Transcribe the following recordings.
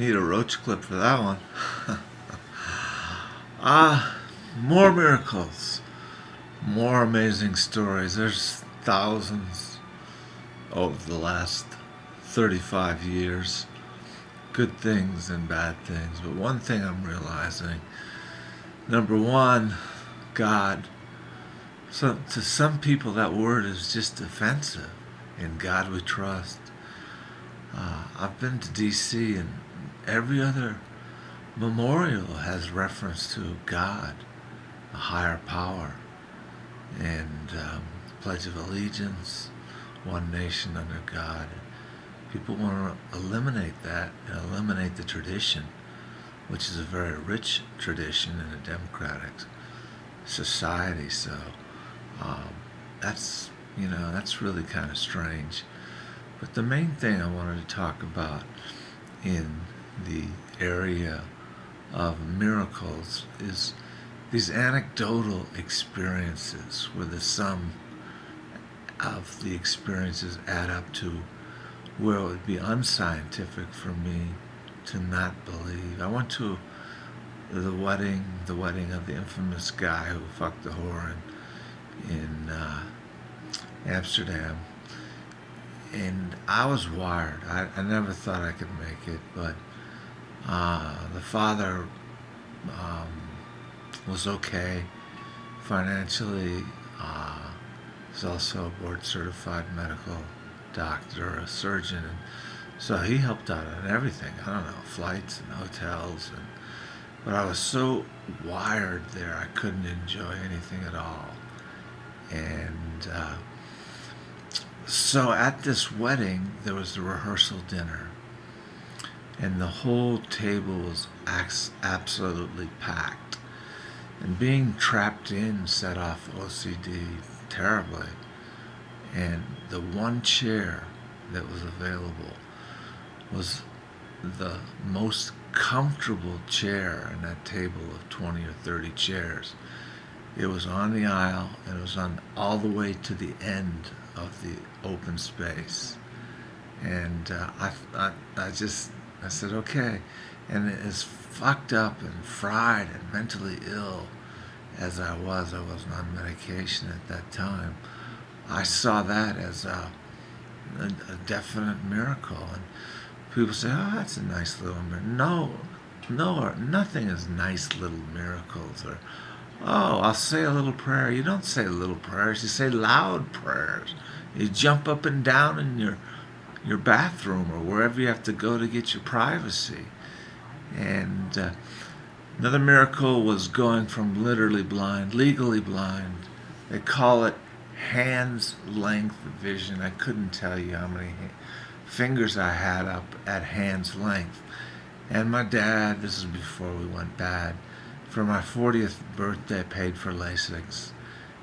need a roach clip for that one. Ah, more miracles, more amazing stories. There's thousands over the last 35 years. Good things and bad things. But one thing I'm realizing, number one, God. So to some people that word is just offensive. In God we trust. I've been to D.C. and every other memorial has reference to God, a higher power, and Pledge of Allegiance, one nation under God. People want to eliminate that and eliminate the tradition, which is a very rich tradition in a democratic society. So um, that's really kind of strange. But the main thing I wanted to talk about in the area of miracles is these anecdotal experiences where the sum of the experiences add up to where it would be unscientific for me to not believe. I went to the wedding of the infamous guy who fucked the whore in Amsterdam, and I was wired. I never thought I could make it, but the father was okay financially. He's also a board-certified medical doctor, a surgeon, and so he helped out on everything. I don't know, flights and hotels, but I was so wired there I couldn't enjoy anything at all. And so at this wedding, there was the rehearsal dinner, and the whole table was absolutely packed. And being trapped in set off OCD terribly. And the one chair that was available was the most comfortable chair in that table of 20 or 30 chairs. It was on the aisle, and it was on all the way to the end of the open space. And I said, okay. And as fucked up and fried and mentally ill as I wasn't on medication at that time. I saw that as a definite miracle. And people say, oh, that's a nice little miracle. No, nothing is nice little miracles. Or, oh, I'll say a little prayer. You don't say little prayers. You say loud prayers. You jump up and down in your bathroom or wherever you have to go to get your privacy. And another miracle was going from literally blind, legally blind. They call it hand's length vision. I couldn't tell you how many fingers I had up at hand's length. And my dad, this is before we went bad, for my 40th birthday paid for LASIK.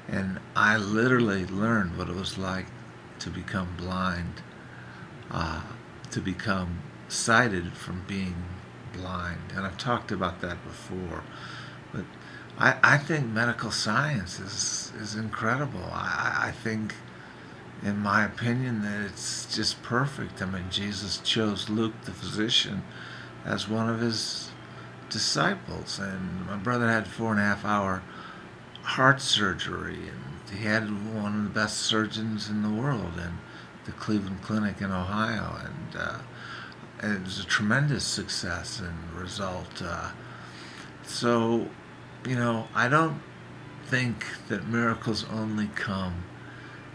And I literally learned what it was like to become blind, to become sighted from being blind. And I've talked about that before. But I think medical science is incredible. I think, in my opinion, that it's just perfect. I mean, Jesus chose Luke, the physician, as one of his disciples. And my brother had 4.5-hour heart surgery, and he had one of the best surgeons in the world in the Cleveland Clinic in Ohio. And it was a tremendous success and result. So, I don't think that miracles only come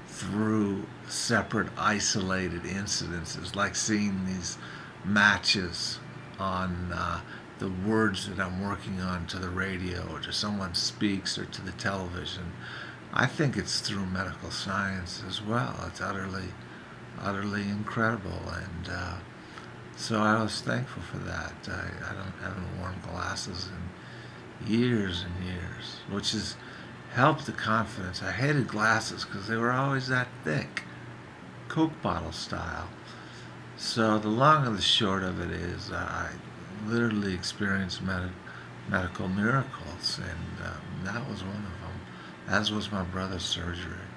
through separate, isolated incidences, like seeing these matches on the words that I'm working on to the radio, or to someone speaks, or to the television. I think it's through medical science as well. It's utterly incredible, and so I was thankful for that. I haven't worn glasses in years and years, which has helped the confidence. I hated glasses because they were always that thick, Coke bottle style. So the long and the short of it is, I literally experienced medical miracles, and that was one of them, as was my brother's surgery.